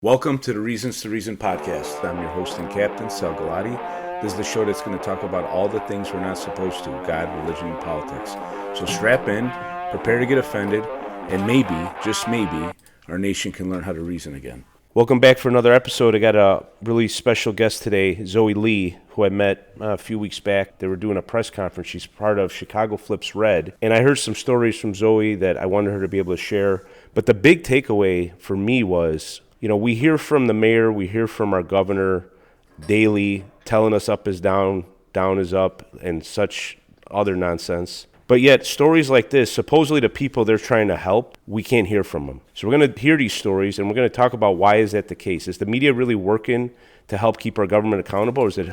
Welcome to the Reasons to Reason podcast. I'm your host and captain, Sal Galati. This is the show that's going to talk about all the things we're not supposed to: God, religion, and politics. So strap in, prepare to get offended, and maybe, just maybe, our nation can learn how to reason again. Welcome back for another episode. I got a really special guest today, Zoe Leigh, who I met a few weeks back. They were doing a press conference. She's part of Chicago Flips Red. And I heard some stories from Zoe that I wanted her to be able to share. But the big takeaway for me was, we hear from the mayor, we hear from our governor daily, telling us up is down, down is up, and such other nonsense. But yet, stories like this, supposedly the people they're trying to help, we can't hear from them. So we're going to hear these stories, and we're going to talk about why is that the case. Is the media really working to help keep our government accountable, or is it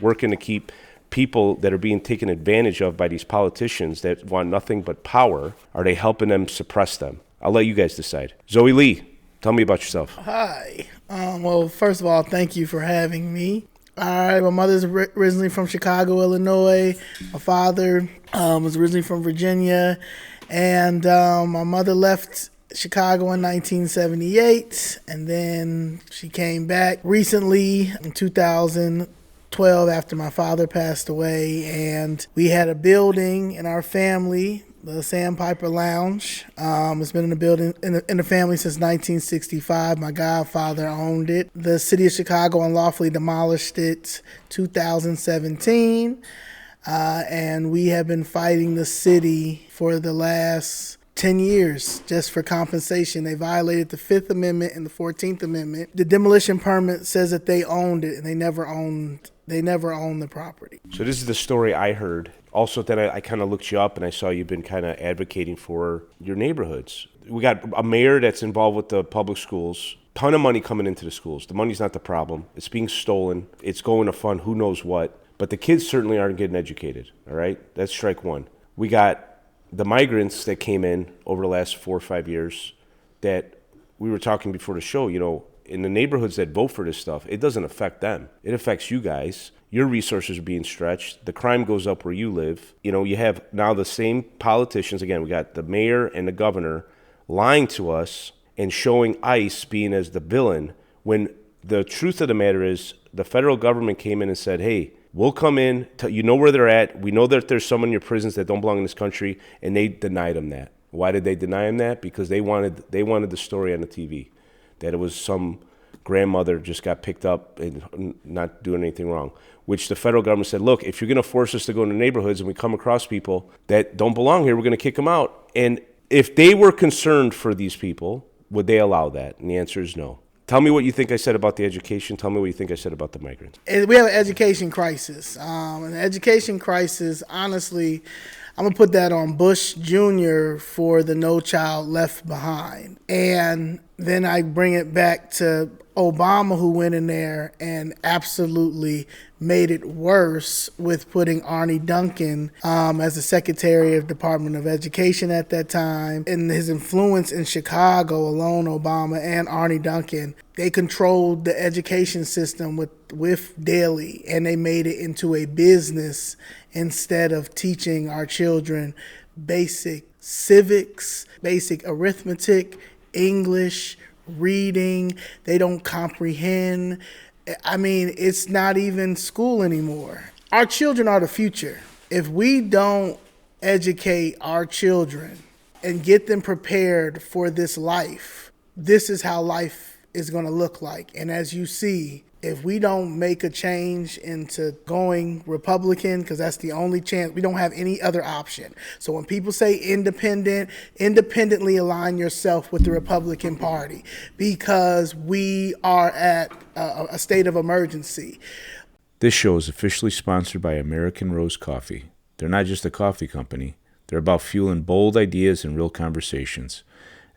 working to keep people that are being taken advantage of by these politicians that want nothing but power, are they helping them suppress them? I'll let you guys decide. Zoe Leigh, tell me about yourself. Hi. Well, first of all, thank you for having me. All right, my mother's originally from Chicago, Illinois. My father was originally from Virginia. And my mother left Chicago in 1978. And then she came back recently in 2012 after my father passed away. And we had a building in our family, the Sandpiper Lounge. It's been in the building in the family since 1965. My godfather owned it. The city of Chicago unlawfully demolished it 2017. And we have been fighting the city for the last 10 years just for compensation. They violated the 5th Amendment and the 14th Amendment. The demolition permit says that they owned it, and they never owned the property. So this is the story I heard. Also, then I kind of looked you up, and I saw you've been kind of advocating for your neighborhoods. We got a mayor that's involved with the public schools. Ton of money coming into the schools. The money's not the problem. It's being stolen. It's going to fund who knows what. But the kids certainly aren't getting educated, all right? That's strike one. We got the migrants that came in over the last 4 or 5 years that we were talking before the show, in the neighborhoods that vote for this stuff, it doesn't affect them. It affects you guys. Your resources are being stretched. The crime goes up where you live. You have now the same politicians. Again, we got the mayor and the governor lying to us and showing ICE being as the villain, when the truth of the matter is the federal government came in and said, hey, we'll come in, you know where they're at. We know that there's some in your prisons that don't belong in this country, and they denied them that. Why did they deny them that? Because they wanted the story on the TV, that it was some grandmother just got picked up and not doing anything wrong, which the federal government said, look, if you're going to force us to go into neighborhoods and we come across people that don't belong here, we're going to kick them out. And if they were concerned for these people, would they allow that? And the answer is no. Tell me what you think I said about the education. Tell me what you think I said about the migrants. We have an education crisis. An education crisis, honestly, I'm going to put that on Bush Jr. for the No Child Left Behind. And then I bring it back to Obama, who went in there and absolutely made it worse with putting Arne Duncan as the Secretary of Department of Education at that time. And his influence in Chicago alone, Obama and Arne Duncan, they controlled the education system with Daley, and they made it into a business instead of teaching our children basic civics, basic arithmetic, English, reading. They don't comprehend. I mean, it's not even school anymore. Our children are the future. If we don't educate our children and get them prepared for this life, this is how life is going to look like. And as you see, if we don't make a change into going Republican, because that's the only chance, we don't have any other option. So when people say independently align yourself with the Republican Party, because we are at a state of emergency. This show is officially sponsored by American Rose Coffee. They're not just a coffee company. They're about fueling bold ideas and real conversations.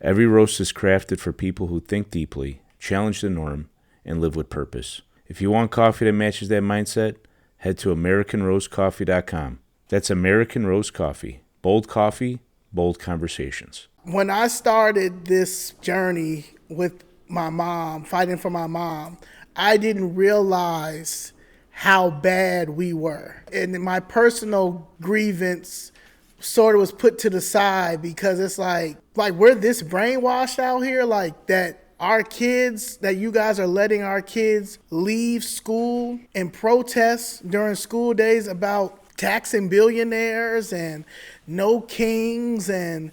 Every roast is crafted for people who think deeply, challenge the norm, and live with purpose. If you want coffee that matches that mindset, head to AmericanRoseCoffee.com. That's American Rose Coffee. Bold coffee, bold conversations. When I started this journey with my mom, fighting for my mom, I didn't realize how bad we were. And my personal grievance sort of was put to the side because it's like we're this brainwashed out here, like that our kids, that you guys are letting our kids leave school and protest during school days about taxing billionaires and no kings and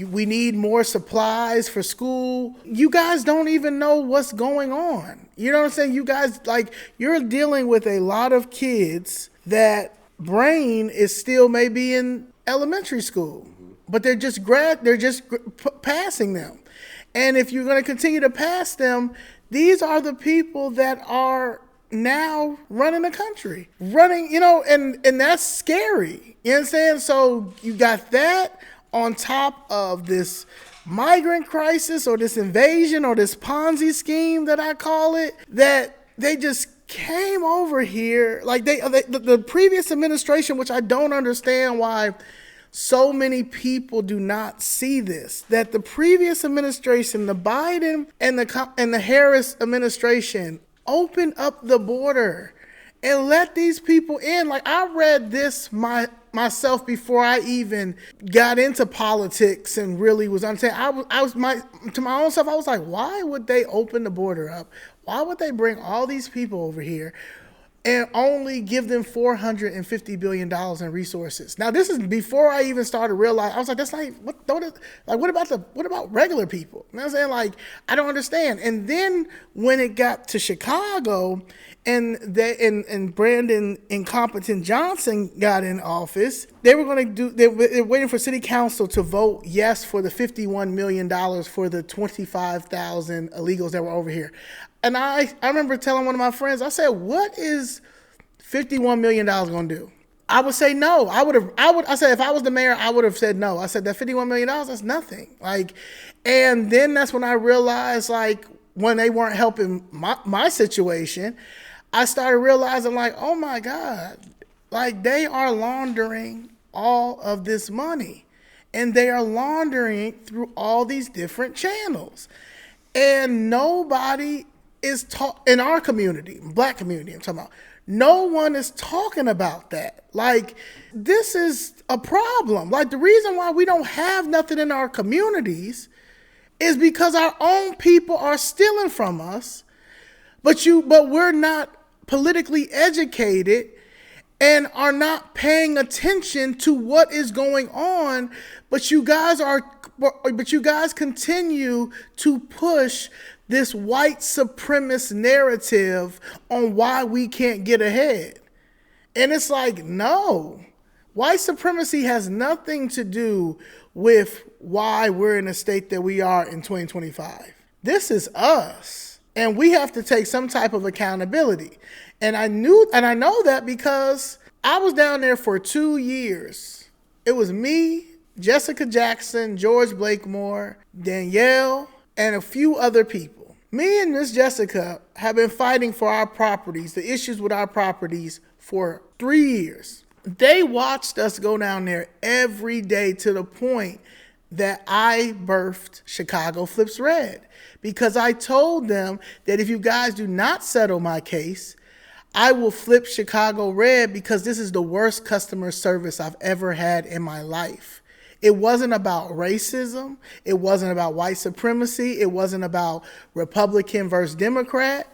we need more supplies for school. You guys don't even know what's going on. You know what I'm saying? You guys, like, you're dealing with a lot of kids that brain is still maybe in elementary school, but they're just passing them. And if you're going to continue to pass them, these are the people that are now running the country, and that's scary. You know what I'm saying? So you got that on top of this migrant crisis or this invasion or this Ponzi scheme that I call it, that they just came over here. Like the previous administration, which I don't understand why so many people do not see this, that the previous administration, the Biden and the Harris administration, opened up the border and let these people in. Like, I read this myself before I even got into politics and really was understanding. To my own self, I was like, why would they open the border up? Why would they bring all these people over here and only give them $450 billion in resources? Now, this is before I even started realizing. I was like, that's not even, what about regular people? You know what I'm saying? Like, I don't understand. And then when it got to Chicago and Brandon Incompetent Johnson got in office, they were waiting for city council to vote yes for the $51 million for the 25,000 illegals that were over here. And I remember telling one of my friends, I said, what is $51 million going to do? I would say no. I said, if I was the mayor, I would have said no. I said, that $51 million, that's nothing. Like, and then that's when I realized, like, when they weren't helping my situation, I started realizing, like, oh my God, like, they are laundering all of this money, and they are laundering through all these different channels. And nobody is in our community, black community, I'm talking about, no one is talking about that. Like, this is a problem. Like, the reason why we don't have nothing in our communities is because our own people are stealing from us, but we're not politically educated and are not paying attention to what is going on, but you guys continue to push this white supremacist narrative on why we can't get ahead. And it's like, no, white supremacy has nothing to do with why we're in the state that we are in 2025. This is us, and we have to take some type of accountability. And I know that because I was down there for 2 years. It was me, Jessica Jackson, George Blakemore, Danielle, and a few other people. Me and Miss Jessica have been fighting for our properties, the issues with our properties, for 3 years. They watched us go down there every day to the point that I birthed Chicago Flips Red, because I told them that if you guys do not settle my case, I will flip Chicago red, because this is the worst customer service I've ever had in my life. It wasn't about racism. It wasn't about white supremacy. It wasn't about Republican versus Democrat,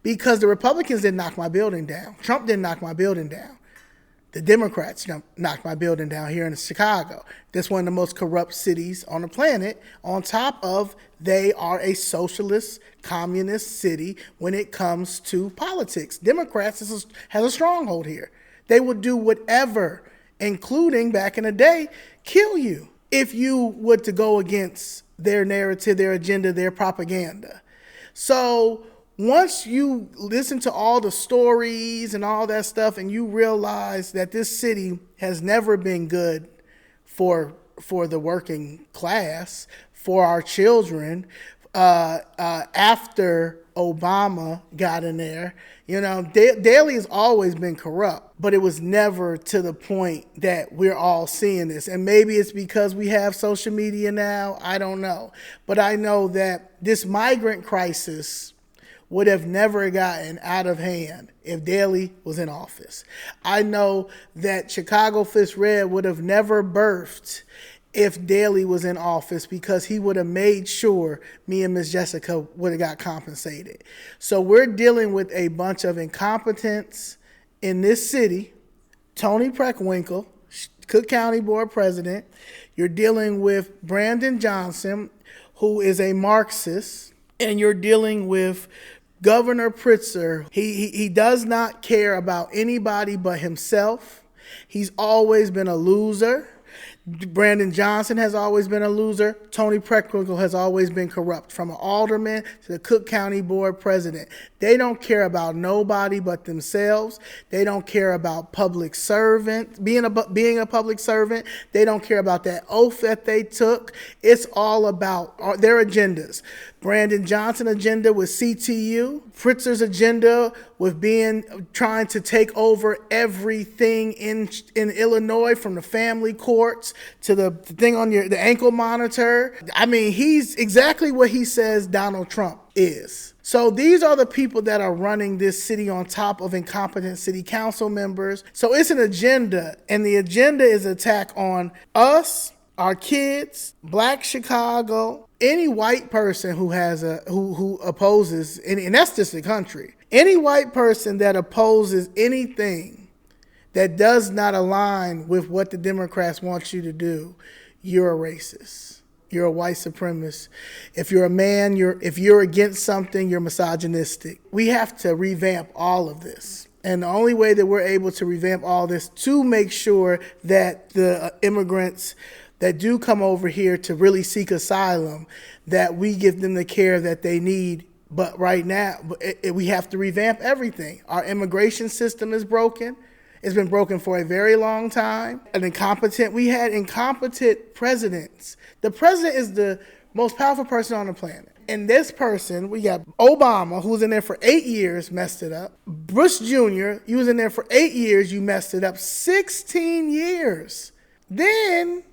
because the Republicans didn't knock my building down. Trump didn't knock my building down. The Democrats knocked my building down here in Chicago. That's one of the most corrupt cities on the planet. On top of, they are a socialist, communist city when it comes to politics. Democrats has a stronghold here. They would do whatever, including back in the day, kill you if you were to go against their narrative, their agenda, their propaganda. So once you listen to all the stories and all that stuff, and you realize that this city has never been good for the working class, for our children, after Obama got in there, Daley has always been corrupt, but it was never to the point that we're all seeing this. And maybe it's because we have social media now. I don't know. But I know that this migrant crisis would have never gotten out of hand if Daley was in office. I know that Chicago Flips Red would have never birthed if Daley was in office, because he would have made sure me and Miss Jessica would have got compensated. So we're dealing with a bunch of incompetence in this city. Tony Preckwinkle, Cook County Board President. You're dealing with Brandon Johnson, who is a Marxist, and you're dealing with Governor Pritzker. He does not care about anybody but himself. He's always been a loser. Brandon Johnson has always been a loser. Tony Preckwinkle has always been corrupt, from an alderman to the Cook County Board President. They don't care about nobody but themselves. They don't care about public servant, being a public servant. They don't care about that oath that they took. It's all about their agendas. Brandon Johnson agenda with CTU, Pritzker's agenda with trying to take over everything in Illinois, from the family courts to the thing on the ankle monitor. I mean, he's exactly what he says Donald Trump is. So these are the people that are running this city, on top of incompetent city council members. So it's an agenda, and the agenda is attack on us, our kids, Black Chicago, any white person who opposes any, and that's just the country. Any white person that opposes anything that does not align with what the Democrats want you to do, you're a racist. You're a white supremacist. If you're a man, if you're against something, you're misogynistic. We have to revamp all of this. And the only way that we're able to revamp all this, to make sure that the immigrants that do come over here to really seek asylum, that we give them the care that they need. But right now, we have to revamp everything. Our immigration system is broken. It's been broken for a very long time. We had incompetent presidents. The president is the most powerful person on the planet. And this person, we got Obama, who was in there for 8 years, messed it up. Bush Jr., you was in there for 8 years, you messed it up. 16 years. Then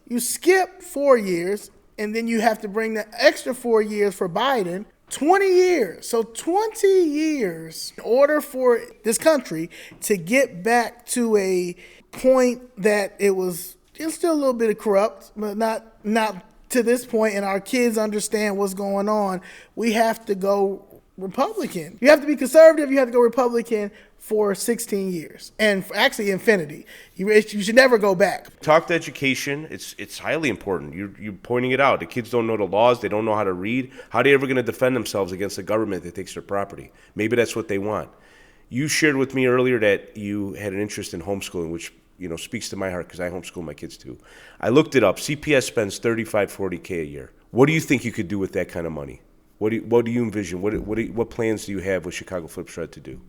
you skip 4 years, and then you have to bring the extra 4 years for Biden. 20 years. So 20 years in order for this country to get back to a point that it's still a little bit of corrupt, but not to this point, and our kids understand what's going on. We have to go Republican. You have to be conservative. You have to go Republican for 16 years, and actually infinity. You should never go back. Talk to education. It's highly important. You're pointing it out. The kids don't know the laws. They don't know how to read. How are they ever going to defend themselves against a government that takes their property? Maybe that's what they want. You shared with me earlier that you had an interest in homeschooling, which speaks to my heart, because I homeschool my kids too. I looked it up. CPS spends $35-40K a year. What do you think you could do with that kind of money? What do you envision? What plans do you have with Chicago Flip Shred to do?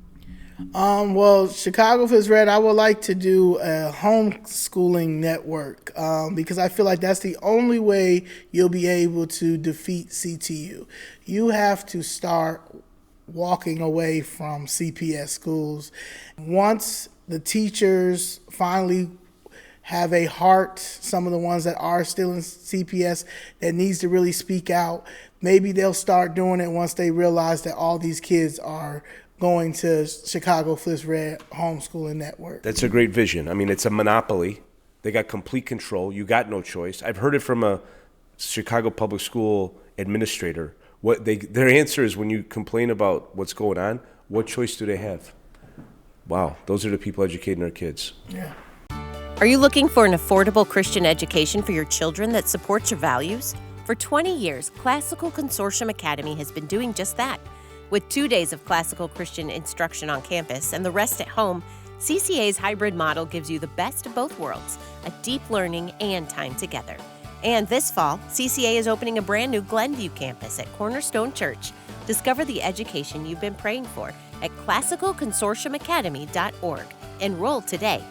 Well, Chicago Flips Red, I would like to do a homeschooling network, because I feel like that's the only way you'll be able to defeat CTU. You have to start walking away from CPS schools. Once the teachers finally have a heart, some of the ones that are still in CPS that needs to really speak out, maybe they'll start doing it once they realize that all these kids are going to Chicago Flips Red homeschooling network. That's a great vision. I mean, it's a monopoly. They got complete control. You got no choice. I've heard it from a Chicago public school administrator. Their answer is, when you complain about what's going on, what choice do they have? Wow, those are the people educating our kids. Yeah. Are you looking for an affordable Christian education for your children that supports your values? For 20 years, Classical Consortium Academy has been doing just that. With 2 days of classical Christian instruction on campus and the rest at home, CCA's hybrid model gives you the best of both worlds, a deep learning and time together. And this fall, CCA is opening a brand new Glenview campus at Cornerstone Church. Discover the education you've been praying for at classicalconsortiumacademy.org. Enroll today.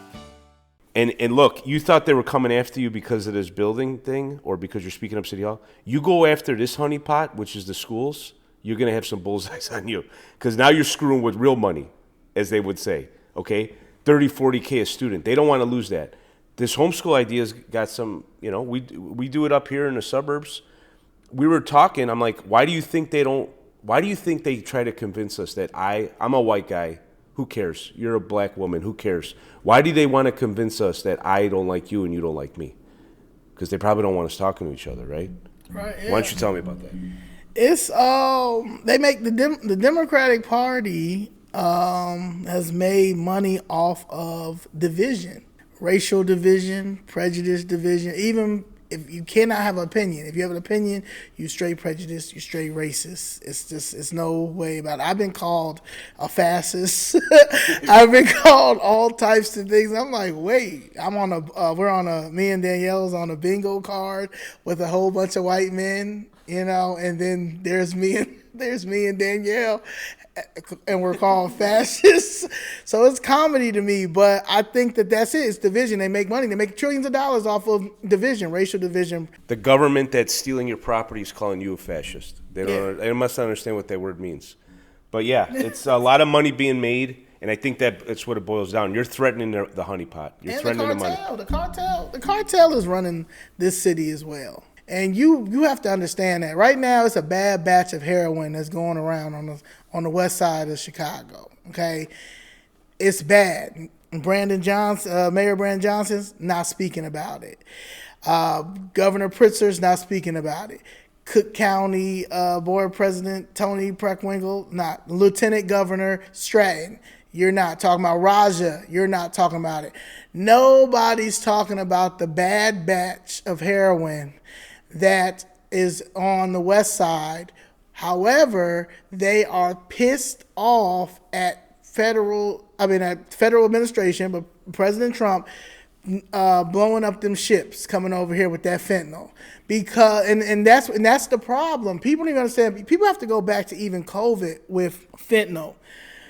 And look, you thought they were coming after you because of this building thing, or because you're speaking up City Hall. You go after this honeypot, which is the schools, you're going to have some bullseyes on you, because now you're screwing with real money, as they would say, okay? 30-40K a student. They don't want to lose that. This homeschool idea's got some, we do it up here in the suburbs. We were talking, I'm like, why do you think they try to convince us that I'm a white guy? Who cares? You're a black woman. Who cares? Why do they want to convince us that I don't like you and you don't like me? Because they probably don't want us talking to each other, right? Right. Yeah. Why don't you tell me about that? It's they make the Democratic Party has made money off of division, racial division, prejudice division. Even if you cannot have an opinion, if you have an opinion, you straight prejudiced, you straight racist. It's no way about it. I've been called a fascist. I've been called all types of things. I'm like, wait, me and Danielle's on a bingo card with a whole bunch of white men, and then there's me and Danielle, and we're called fascists. So it's comedy to me, but I think that's it. It's division. They make money. They make trillions of dollars off of division, racial division. The government that's stealing your property is calling you a fascist. They must not understand what that word means. But yeah, it's a lot of money being made, and I think that's what it boils down. You're threatening the honeypot. You're threatening the money. The cartel is running this city as well. And you have to understand that right now it's a bad batch of heroin that's going around on the west side of Chicago. Okay, it's bad. Mayor Brandon Johnson's not speaking about it. Governor Pritzker's not speaking about it. Cook County Board President Tony Preckwinkle, not. Lieutenant Governor Stratton, you're not talking about. Raja, you're not talking about it. Nobody's talking about the bad batch of heroin that is on the west side. However, they are pissed off at federal administration, but President Trump blowing up them ships coming over here with that fentanyl. Because and that's the problem. People don't even understand. People have to go back to even COVID with fentanyl.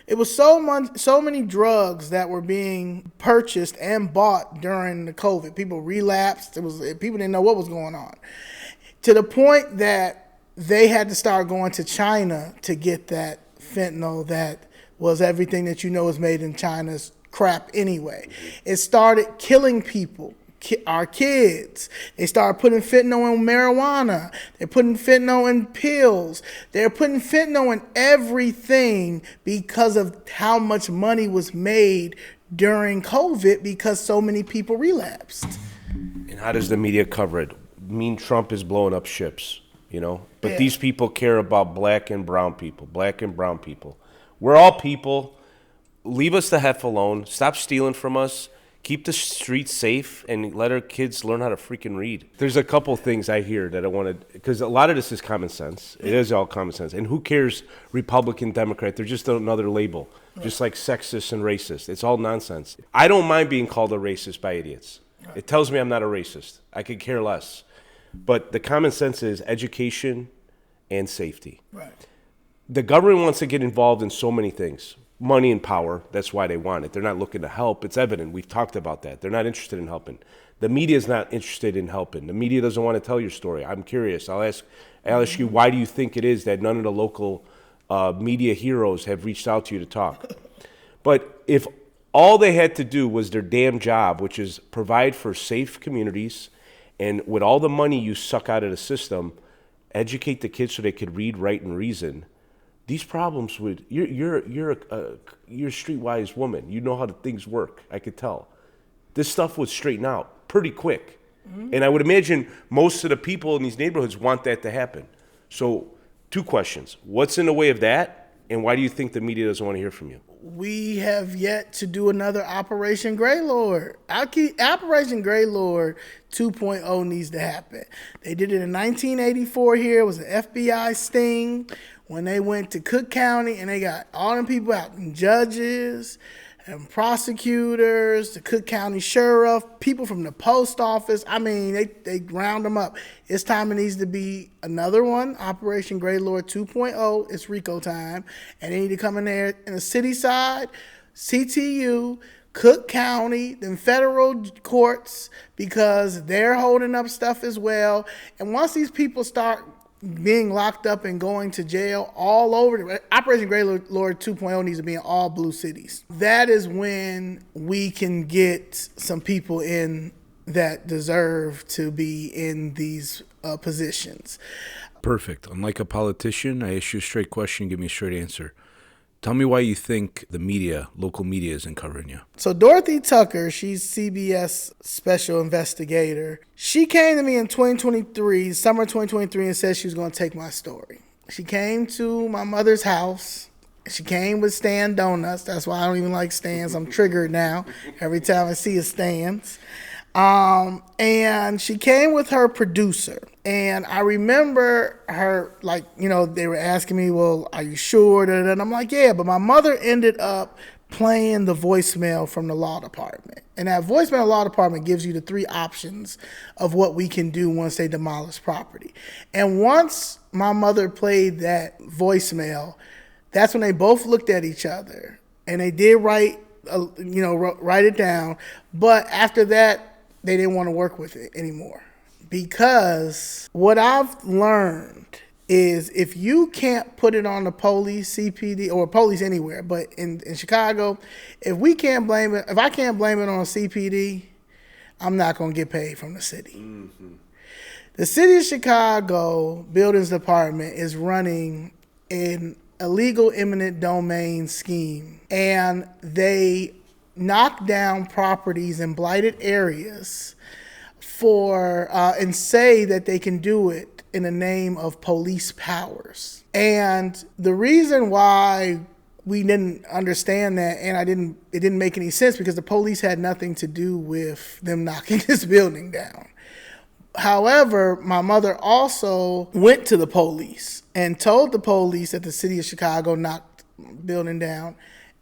It was so many drugs that were being purchased and bought during the COVID. People relapsed. People didn't know what was going on, to the point that they had to start going to China to get that fentanyl that was everything that is made in China's crap anyway. It started killing people. Our kids. They started putting fentanyl in marijuana. They're putting fentanyl in pills. They're putting fentanyl in everything because of how much money was made during COVID because so many people relapsed. And how does the media cover it? Trump is blowing up ships, But these people care about black and brown people. We're all people. Leave us the heck alone. Stop stealing from us. Keep the streets safe and let our kids learn how to freaking read. There's a couple things I hear that I want to, because a lot of this is common sense. It is all common sense. And who cares, Republican, Democrat? They're just another label, just like sexist and racist. It's all nonsense. I don't mind being called a racist by idiots. It tells me I'm not a racist. I could care less. But the common sense is education and safety. Right. The government wants to get involved in so many things. Money and power, that's why they want it. They're not looking to help. It's evident. We've talked about that. They're not interested in helping. The media is not interested in helping. The media doesn't want to tell your story. I'm curious. I'll ask you, why do you think it is that none of the local media heroes have reached out to you to talk? But if all they had to do was their damn job, which is provide for safe communities, and with all the money you suck out of the system, educate the kids so they could read, write, and reason, these problems would. You're a streetwise woman. You know how things work. I could tell. This stuff would straighten out pretty quick, and I would imagine most of the people in these neighborhoods want that to happen. So, 2 questions: what's in the way of that, and why do you think the media doesn't want to hear from you? We have yet to do another Operation Greylord. Operation Greylord 2.0 needs to happen. They did it in 1984 here. It was an FBI sting when they went to Cook County and they got all them people out, and judges and prosecutors, the Cook County sheriff, people from the post office. I mean, they round them up. It's time it needs to be another one, Operation Greylord 2.0. It's RICO time. And they need to come in there in the city side, CTU, Cook County, then federal courts, because they're holding up stuff as well. And once these people start being locked up and going to jail all over, Operation Greylord 2.0 needs to be in all blue cities. That is when we can get some people in that deserve to be in these positions. Perfect. Unlike a politician, I ask you a straight question, give me a straight answer. Tell me why you think the media, local media, isn't covering you. So Dorothy Tucker, she's CBS special investigator. She came to me in 2023, summer 2023, and said she was going to take my story. She came to my mother's house. She came with Stan Donuts. That's why I don't even like Stans. I'm triggered now every time I see a Stans. And she came with her producer. And I remember her, like, you know, they were asking me, well, are you sure? And I'm like, yeah. But my mother ended up playing the voicemail from the law department. And that voicemail law department gives you the 3 options of what we can do once they demolish property. And once my mother played that voicemail, that's when they both looked at each other. And they did write it down. But after that, they didn't want to work with it anymore. Because what I've learned is if you can't put it on the police, CPD, or police anywhere, but in Chicago, if I can't blame it on CPD, I'm not going to get paid from the city. Mm-hmm. The city of Chicago Buildings Department is running an illegal eminent domain scheme, and they knock down properties in blighted areas and say that they can do it in the name of police powers. And the reason why we didn't understand that, and it didn't make any sense, because the police had nothing to do with them knocking this building down. However, my mother also went to the police and told the police that the city of Chicago knocked the building down.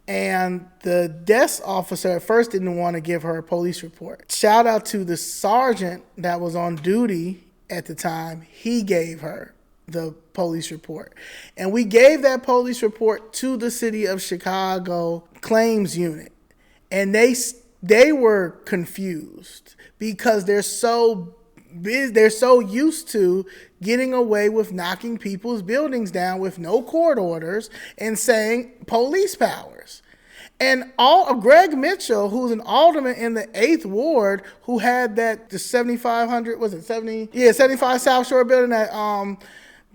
And the desk officer at first didn't want to give her a police report. Shout out to the sergeant that was on duty at the time. He gave her the police report. And we gave that police report to the city of Chicago claims unit. And they were confused because they're so used to getting away with knocking people's buildings down with no court orders and saying police powers. And Greg Mitchell, who's an alderman in the 8th Ward, who had the 7500, was it 70? Yeah, 75 South Shore building that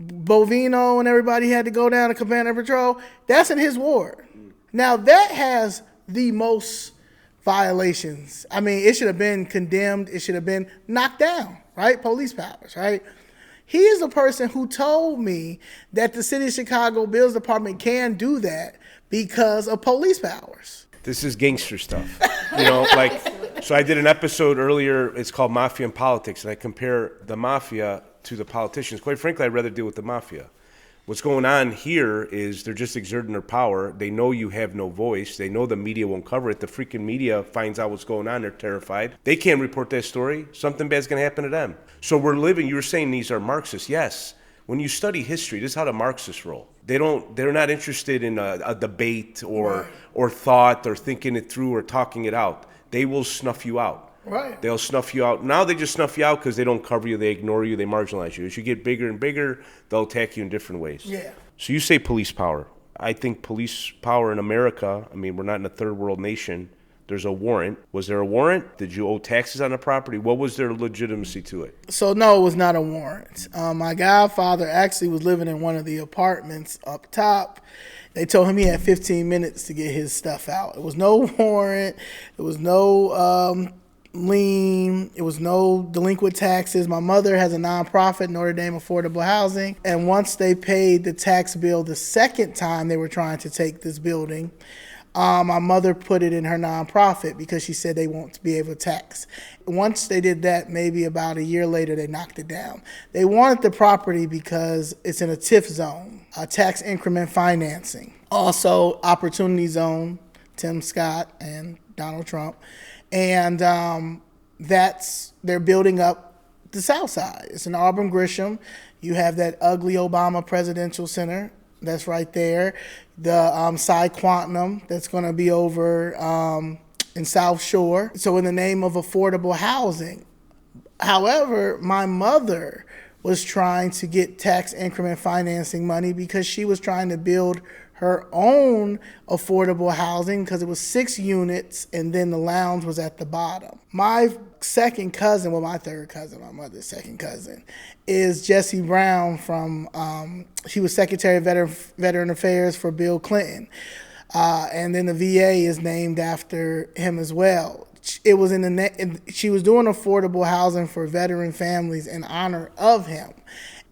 Bovino and everybody had to go down to command and patrol, that's in his ward. Now that has the most violations. I mean, it should have been condemned. It should have been knocked down, right? Police powers, right? He is the person who told me that the City of Chicago Bills Department can do that because of police powers. This is gangster stuff. So I did an episode earlier, it's called Mafia and Politics, and I compare the mafia to the politicians. Quite frankly, I'd rather deal with the mafia. What's going on here is they're just exerting their power. They know you have no voice. They know the media won't cover it. The freaking media finds out what's going on. They're terrified. They can't report that story. Something bad's going to happen to them. So you were saying these are Marxists. Yes. When you study history, this is how the Marxists roll. They're not interested in a debate or thought or thinking it through or talking it out. They will snuff you out. Right. They'll snuff you out. Now they just snuff you out because they don't cover you, they ignore you, they marginalize you. As you get bigger and bigger, they'll attack you in different ways. Yeah. So you say police power. I think police power in America, we're not in a third world nation. There's a warrant. Was there a warrant? Did you owe taxes on the property? What was their legitimacy to it? So no, it was not a warrant. My godfather actually was living in one of the apartments up top. They told him he had 15 minutes to get his stuff out. It was no warrant. It was no lien. It was no delinquent taxes. My mother has a nonprofit, Notre Dame Affordable Housing. And once they paid the tax bill the second time they were trying to take this building, my mother put it in her nonprofit because she said they won't be able to tax. Once they did that, maybe about a year later, they knocked it down. They wanted the property because it's in a TIF zone, a tax increment financing. Also, opportunity zone, Tim Scott and Donald Trump. And they're building up the South Side. It's in Auburn Grisham. You have that ugly Obama Presidential Center that's right there. The Psi Quantum that's going to be over in South Shore. So in the name of affordable housing. However, my mother was trying to get tax increment financing money because she was trying to build her own affordable housing because it was 6 units and then the lounge was at the bottom. My second cousin, well, my third cousin, my mother's second cousin, is Jesse Brown he was Secretary of Veteran Affairs for Bill Clinton. And then the VA is named after him as well. It was she was doing affordable housing for veteran families in honor of him.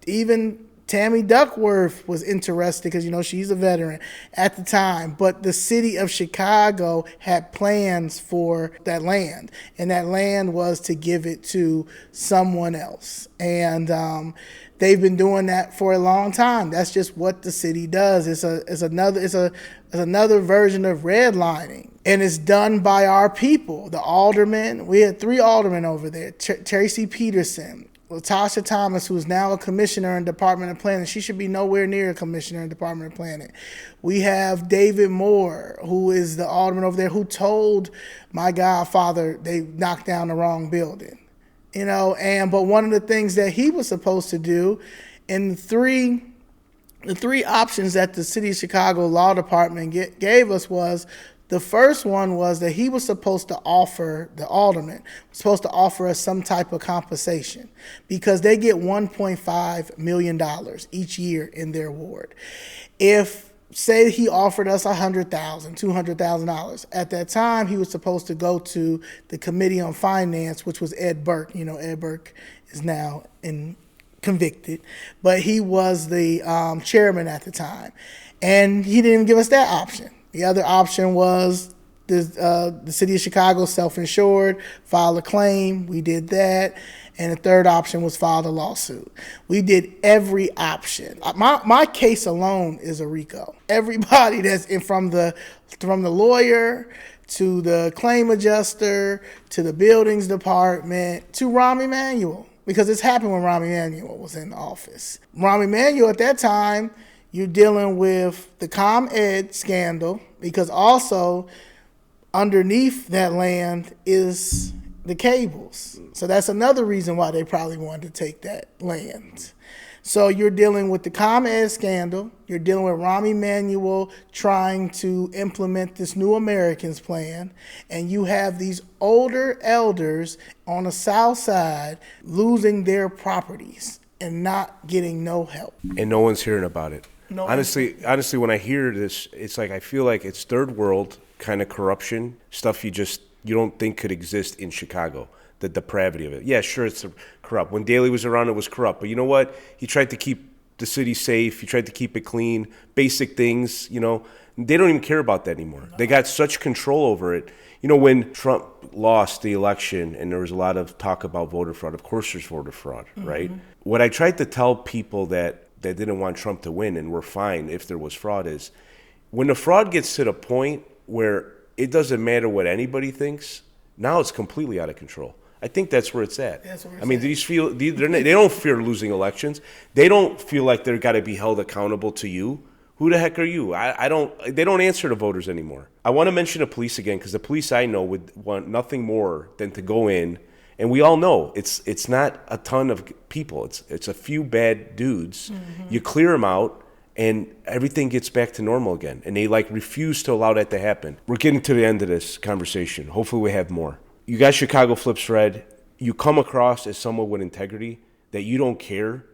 Even Tammy Duckworth was interested because, she's a veteran at the time. But the city of Chicago had plans for that land. And that land was to give it to someone else. And they've been doing that for a long time. That's just what the city does. It's another version of redlining. And it's done by our people, the aldermen. We had 3 aldermen over there. Tracy Peterson, Latasha Thomas, who is now a commissioner in Department of Planning. She should be nowhere near a commissioner in Department of Planning. We have David Moore, who is the alderman over there, who told my godfather they knocked down the wrong building. But one of the things that he was supposed to do in the three options that the City of Chicago Law Department gave us was, the first one was that he was supposed to offer, the alderman was supposed to offer us some type of compensation because they get $1.5 million each year in their ward. If, say he offered us $100,000, $200,000, at that time he was supposed to go to the Committee on Finance, which was Ed Burke. Ed Burke is now convicted, but he was the chairman at the time. And he didn't even give us that option. The other option was the city of Chicago self-insured, file a claim. We did that. And the third option was file a lawsuit. We did every option. My case alone is a RICO. Everybody that's from the lawyer to the claim adjuster to the buildings department to Rahm Emanuel, because it's happened when Rahm Emanuel was in office. Rahm Emanuel at that time, you're dealing with the ComEd scandal, because also underneath that land is the cables. So that's another reason why they probably wanted to take that land. So you're dealing with the ComEd scandal. You're dealing with Rahm Emanuel trying to implement this New Americans plan. And you have these older elders on the South Side losing their properties and not getting no help. And no one's hearing about it. No, honestly, when I hear this, it's like I feel like it's third world kind of corruption, stuff you don't think could exist in Chicago, the depravity of it. Yeah, sure, it's corrupt. When Daley was around, it was corrupt. But you know what? He tried to keep the city safe. He tried to keep it clean, basic things, They don't even care about that anymore. No. They got such control over it. When Trump lost the election and there was a lot of talk about voter fraud, of course there's voter fraud, right? What I tried to tell people that didn't want Trump to win and were fine if there was fraud is, when the fraud gets to the point where it doesn't matter what anybody thinks, now it's completely out of control. I think that's where it's at. They don't fear losing elections. They don't feel like they're got to be held accountable to you. Who the heck are you? They don't answer to voters anymore. I want to mention the police again, because the police I know would want nothing more than to go in. And we all know it's not a ton of people. It's a few bad dudes. You clear them out, and everything gets back to normal again. And they refuse to allow that to happen. We're getting to the end of this conversation. Hopefully we have more. You got Chicago Flips Red. You come across as someone with integrity, that you don't care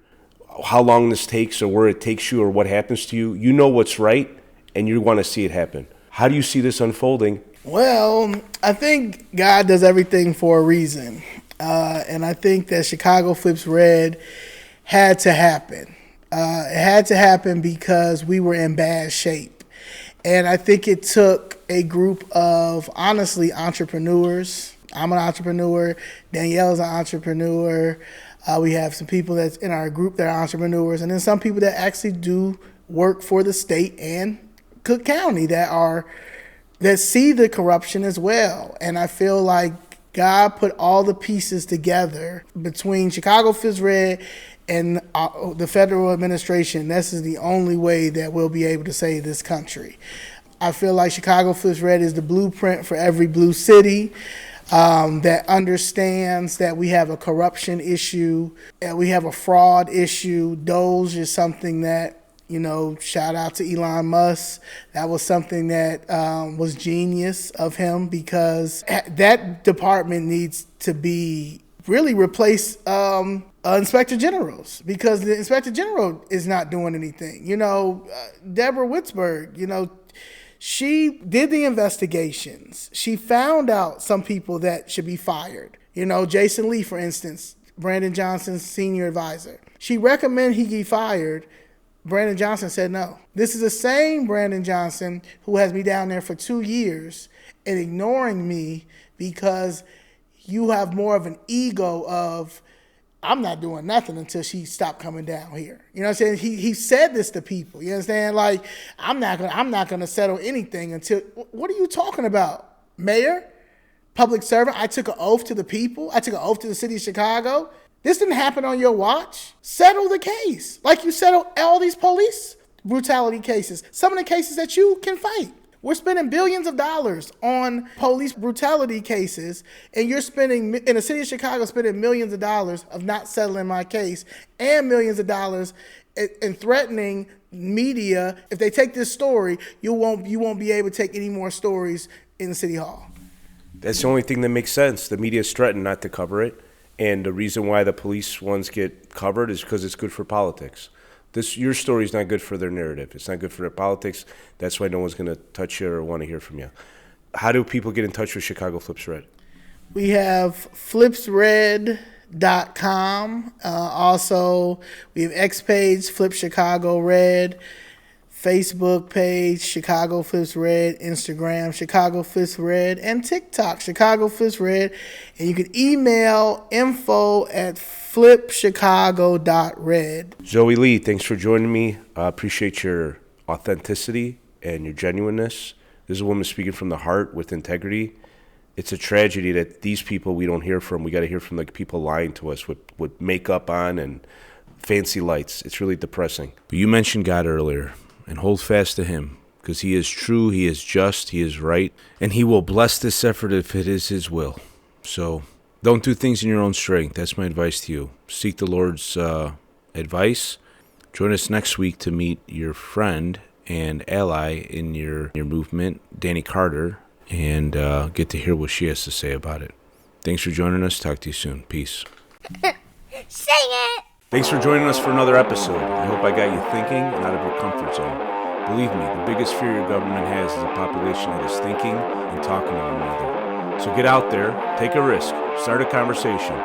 how long this takes or where it takes you or what happens to you. You know what's right, and you want to see it happen. How do you see this unfolding? Well, I think God does everything for a reason. And I think that Chicago Flips Red had to happen. It had to happen because we were in bad shape. And I think it took a group of, honestly, entrepreneurs. I'm an entrepreneur. Danielle's an entrepreneur. We have some people that's in our group that are entrepreneurs. And then some people that actually do work for the state and Cook County that see the corruption as well. And I feel like God put all the pieces together between Chicago Flips Red and the federal administration. This is the only way that we'll be able to save this country. I feel like Chicago Flips Red is the blueprint for every blue city that understands that we have a corruption issue, and we have a fraud issue. Doge is something that Shout out to Elon Musk. That was something that was genius of him, because that department needs to be really replace inspector generals, because the inspector general is not doing anything. Deborah Witzberg, she did the investigations. She found out some people that should be fired. Jason Lee, for instance, Brandon Johnson's senior advisor. She recommended he get fired. Brandon Johnson said no. This is the same Brandon Johnson who has me down there for 2 years and ignoring me because you have more of an ego of, I'm not doing nothing until she stopped coming down here. You know what I'm saying? He said this to people. You understand? Like, I'm not gonna settle anything until. What are you talking about, Mayor? Public servant? I took an oath to the people. I took an oath to the city of Chicago. This didn't happen on your watch. Settle the case. Like you settle all these police brutality cases. Some of the cases that you can fight. We're spending billions of dollars on police brutality cases, and you're spending, in the city of Chicago, spending millions of dollars of not settling my case, and millions of dollars in threatening media. If they take this story, you won't be able to take any more stories in the city hall. That's the only thing that makes sense. The media is threatened not to cover it, and the reason why the police ones get covered is because it's good for politics. Your story is not good for their narrative. It's not good for their politics. That's why no one's going to touch you or want to hear from you. How do people get in touch with Chicago Flips Red? We have flipsred.com. Also, we have X page, Flip Chicago Red. Facebook page, Chicago Flips Red. Instagram, Chicago Flips Red. And TikTok, Chicago Flips Red. And you can email info@flipchicago.red. Zoe Leigh, thanks for joining me. I appreciate your authenticity and your genuineness. This is a woman speaking from the heart with integrity. It's a tragedy that these people we don't hear from. We got to hear from the people lying to us with makeup on and fancy lights. It's really depressing. But you mentioned God earlier, and hold fast to him, because he is true, he is just, he is right, and he will bless this effort if it is his will. So don't do things in your own strength. That's my advice to you. Seek the Lord's advice. Join us next week to meet your friend and ally in your movement, Danny Carter, and get to hear what she has to say about it. Thanks for joining us. Talk to you soon. Peace. Sing it! Thanks for joining us for another episode. I hope I got you thinking and out of your comfort zone. Believe me, the biggest fear your government has is a population that is thinking and talking to one another. So get out there, take a risk, start a conversation,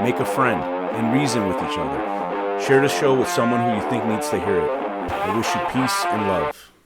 make a friend, and reason with each other. Share the show with someone who you think needs to hear it. I wish you peace and love.